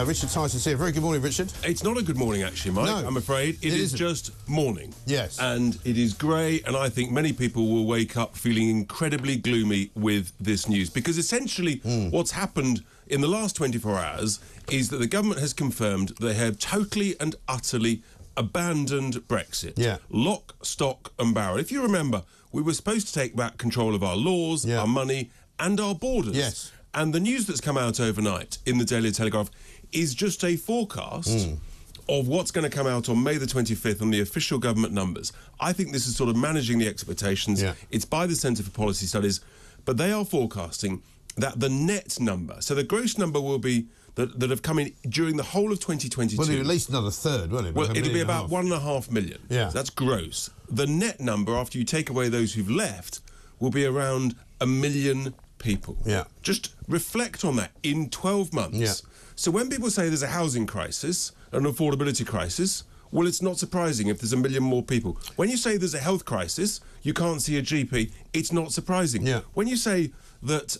Richard Tice is here. Very good morning, Richard. It's not a good morning, actually, Mike. No, I'm afraid. It is just morning. Yes. And it is grey, and I think many people will wake up feeling incredibly gloomy with this news. Because essentially what's happened in the last 24 hours is that the government has confirmed they have totally and utterly abandoned Brexit. Yeah. Lock, stock and barrel. If you remember, we were supposed to take back control of our laws, our money and our borders. Yes. And the news that's come out overnight in the Daily Telegraph is just a forecast of what's going to come out on May the 25th on the official government numbers. I think this is sort of managing the expectations. Yeah. It's by the Centre for Policy Studies, but they are forecasting that the net number, so the gross number will be that have come in during the whole of 2022. Well, at least another third, won't it? Well, it'll be about 1.5 million. Yeah. So that's gross. The net number, after you take away those who've left, will be around 1 million people. Yeah. Just reflect on that in 12 months. Yeah. So when people say there's a housing crisis, an affordability crisis, well, it's not surprising if there's 1 million more people. When you say there's a health crisis, you can't see a GP, it's not surprising. Yeah. When you say that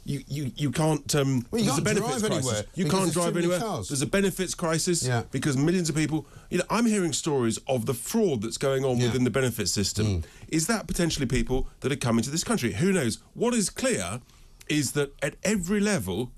you can't... well, you there's can't a benefits drive crisis. anywhere. You can't drive anywhere. There's a benefits crisis because millions of people... You know, I'm hearing stories of the fraud that's going on within the benefits system. Is that potentially people that are coming to this country? Who knows? What is clear is that at every level,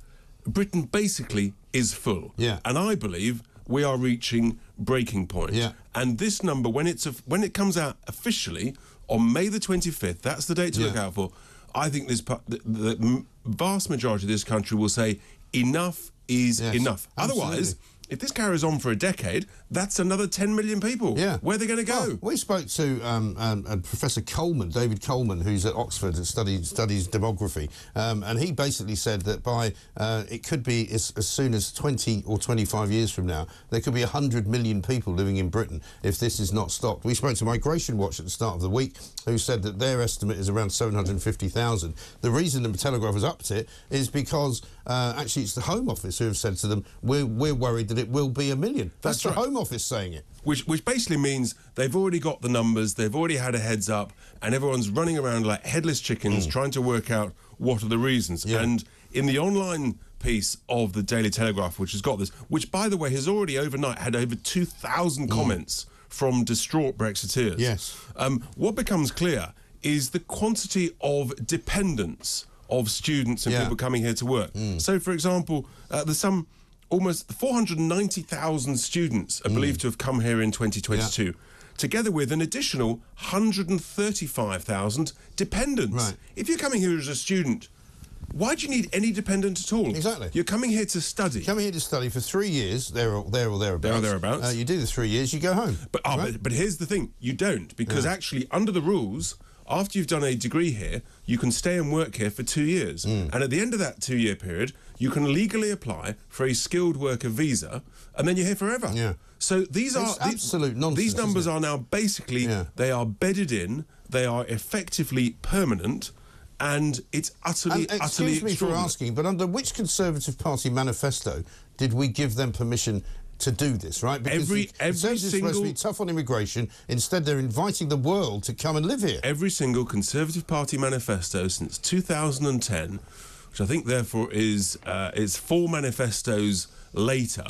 Britain basically is full. Yeah. And I believe we are reaching breaking point. Yeah. And this number, when it comes out officially on May the 25th, that's the date to look out for. I think the vast majority of this country will say enough is enough. Absolutely. Otherwise, if this carries on for a decade, that's another 10 million people. Yeah. Where are they going to go? Well, we spoke to Professor Coleman, David Coleman, who's at Oxford and studies demography, and he basically said that by it could be as soon as 20 or 25 years from now, there could be 100 million people living in Britain if this is not stopped. We spoke to Migration Watch at the start of the week, who said that their estimate is around 750,000. The reason the Telegraph has upped it is because actually it's the Home Office who have said to them, we're worried that it will be 1 million. That's the Home Office saying it. Which basically means they've already got the numbers, they've already had a heads up, and everyone's running around like headless chickens trying to work out what are the reasons. Yeah. And in the online piece of the Daily Telegraph, which has got this, which, by the way, has already overnight had over 2,000 comments from distraught Brexiteers. Yes. What becomes clear is the quantity of dependence of students and people coming here to work. So, for example, there's almost 490,000 students are believed to have come here in 2022, together with an additional 135,000 dependents. Right. If you're coming here as a student, why do you need any dependent at all? Exactly. You're coming here to study. Coming here to study for 3 years, there or thereabouts. There or thereabouts. You do the 3 years, you go home. But here's the thing, you don't, because actually under the rules, after you've done a degree here, you can stay and work here for 2 years. And at the end of that 2-year period, you can legally apply for a skilled worker visa, and then you're here forever. Yeah. So these are absolute nonsense. These numbers are now basically they are bedded in, they are effectively permanent, and it's utterly excuse me for asking, but under which Conservative Party manifesto did we give them permission to do this, right? Because every Conservatives are supposed to be tough on immigration. Instead, they're inviting the world to come and live here. Every single Conservative Party manifesto since 2010, which I think therefore is 4 manifestos later,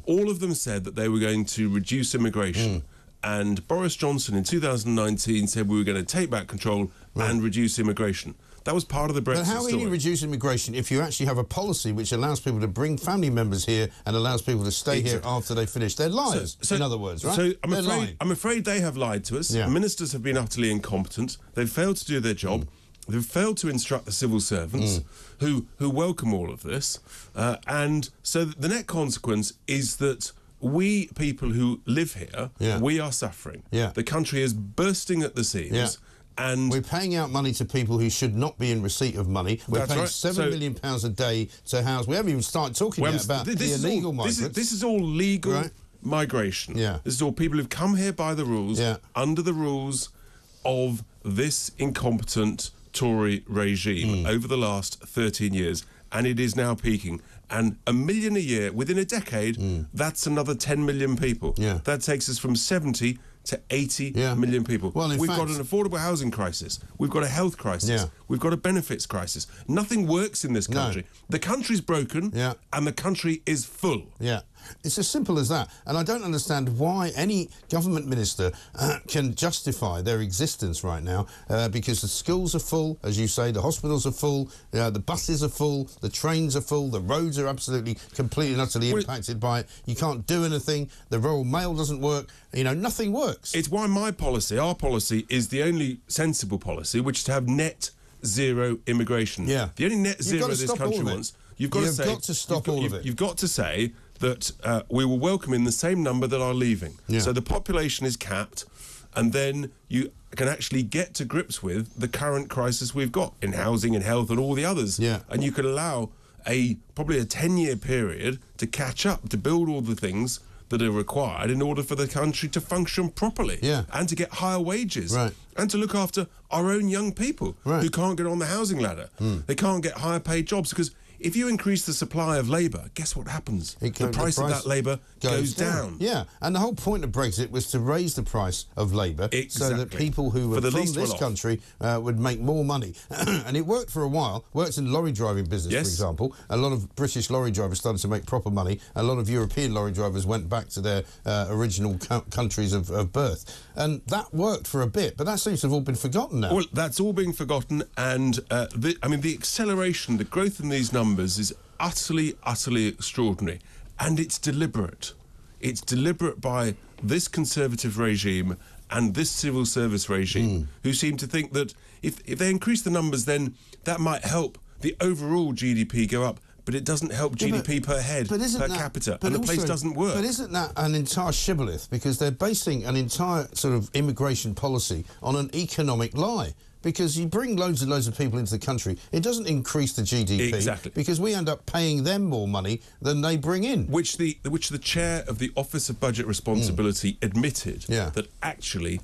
all of them said that they were going to reduce immigration. And Boris Johnson in 2019 said we were going to take back control and reduce immigration. That was part of the Brexit But how can you reduce immigration if you actually have a policy which allows people to bring family members here and allows people to stay here after they finish their lives, in other words, right? So I'm afraid they have lied to us. Ministers have been utterly incompetent. They've failed to do their job. They've failed to instruct the civil servants who welcome all of this. And so the net consequence is that we people who live here, we are suffering. The country is bursting at the seams. And we're paying out money to people who should not be in receipt of money. We're paying £7 million a day to house. We haven't even started talking yet about the illegal migrants. This is all legal migration. This is all people who've come here by the rules, under the rules of this incompetent Tory regime over the last 13 years. And it is now peaking. And 1 million a year, within a decade, that's another 10 million people. That takes us from 70 to 80 million people. Well, we've got an affordable housing crisis. We've got a health crisis. We've got a benefits crisis. Nothing works in this country. No. The country's broken, and the country is full. Yeah. It's as simple as that. And I don't understand why any government minister can justify their existence right now, because the schools are full, as you say, the hospitals are full, the buses are full, the trains are full, the roads are absolutely, completely and utterly impacted by it. You can't do anything. The Royal Mail doesn't work. You know, nothing works. It's why my policy, our policy, is the only sensible policy, which is to have net zero immigration. Yeah. The only net zero this country wants. You've got to stop all of it. You've got to say that we will welcome in the same number that are leaving. Yeah. So the population is capped, and then you can actually get to grips with the current crisis we've got in housing and health and all the others. Yeah. And you could allow probably a 10-year period to catch up, to build all the things that are required in order for the country to function properly, and to get higher wages, and to look after our own young people who can't get on the housing ladder. They can't get higher paid jobs, because if you increase the supply of labour, guess what happens? The price of that labour goes down. Yeah, and the whole point of Brexit was to raise the price of labour so that people who were from this country would make more money. And it worked for a while. Worked in the lorry driving business, for example. A lot of British lorry drivers started to make proper money. A lot of European lorry drivers went back to their original countries of birth. And that worked for a bit, but that seems to have all been forgotten now. Well, that's all been forgotten, and the acceleration, the growth in these numbers is utterly, utterly extraordinary, and it's deliberate. It's deliberate by this Conservative regime and this civil service regime, who seem to think that if they increase the numbers, then that might help the overall GDP go up, but it doesn't help GDP per head, per capita, and the place doesn't work. But isn't that an entire shibboleth? Because they're basing an entire sort of immigration policy on an economic lie. Because you bring loads and loads of people into the country, it doesn't increase the GDP. Exactly. Because we end up paying them more money than they bring in. Which the chair of the Office of Budget Responsibility admitted that actually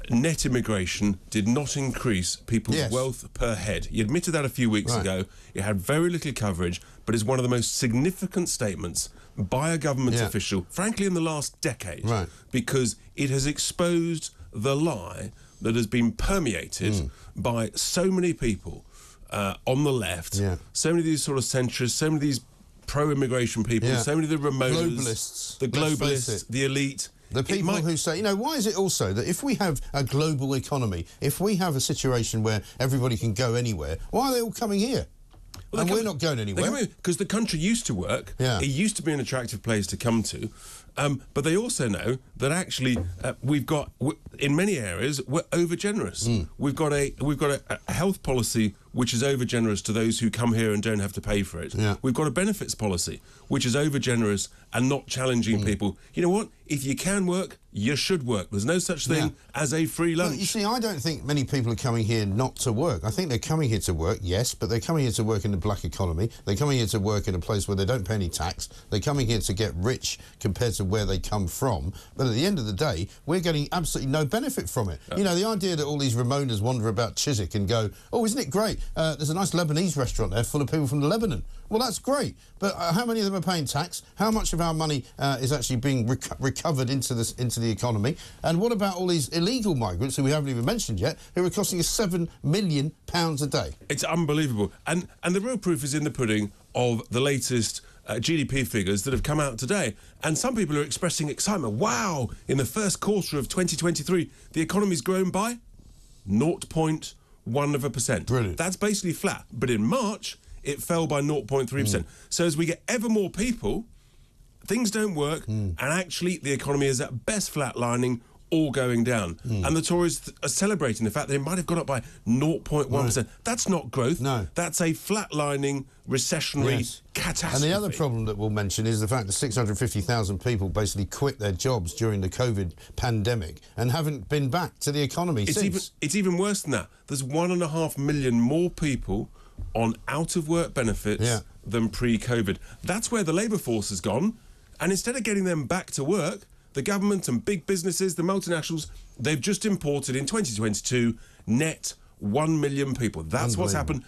net immigration did not increase people's wealth per head. He admitted that a few weeks ago. It had very little coverage, but is one of the most significant statements by a government official, frankly, in the last decade, because it has exposed the lie that has been permeated by so many people on the left, so many of these sort of centrists, so many of these pro-immigration people, so many of the remoters, the globalists, the elite. The people who say, you know, why is it also that if we have a global economy, if we have a situation where everybody can go anywhere, why are they all coming here? Well, and we're not going anywhere. Because the country used to work. It used to be an attractive place to come to. But they also know that actually we've got, in many areas, we're over-generous. We've got a health policy which is over-generous to those who come here and don't have to pay for it. We've got a benefits policy which is over-generous and not challenging people. You know what? If you can work, you should work. There's no such thing as a free lunch. Well, you see, I don't think many people are coming here not to work. I think they're coming here to work, yes, but they're coming here to work in the black economy. They're coming here to work in a place where they don't pay any tax. They're coming here to get rich compared to where they come from. But at the end of the day, we're getting absolutely no benefit from it. You know, the idea that all these Ramonas wander about Chiswick and go, oh, isn't it great? There's a nice Lebanese restaurant there full of people from Lebanon. Well, that's great. But how many of them are paying tax? How much of our money is actually being recovered into the economy? And what about all these illegal migrants who we haven't even mentioned yet, who are costing us £7 million a day? It's unbelievable. And the real proof is in the pudding of the latest GDP figures that have come out today. And some people are expressing excitement. Wow, in the first quarter of 2023, the economy's grown by 0.1%. Brilliant. That's basically flat. But in March, it fell by 0.3%. So as we get ever more people, things don't work, and actually the economy is at best flatlining or going down. And the Tories are celebrating the fact that it might have gone up by 0.1%. That's not growth. No. That's a flatlining, recessionary catastrophe. And the other problem that we'll mention is the fact that 650,000 people basically quit their jobs during the COVID pandemic and haven't been back to the economy since. It's even worse than that. There's 1.5 million more people on out-of-work benefits than pre-COVID. That's where the labour force has gone. And instead of getting them back to work, the government and big businesses, the multinationals, they've just imported in 2022 net 1 million people. That's what's happened.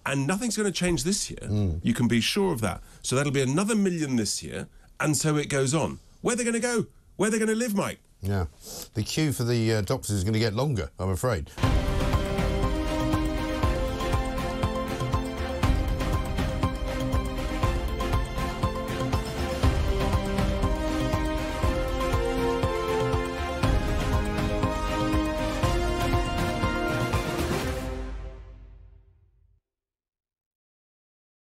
And nothing's going to change this year. You can be sure of that. So that'll be another million this year. And so it goes on. Where are they going to go? Where are they going to live, Mike? Yeah. The queue for the doctors is going to get longer, I'm afraid.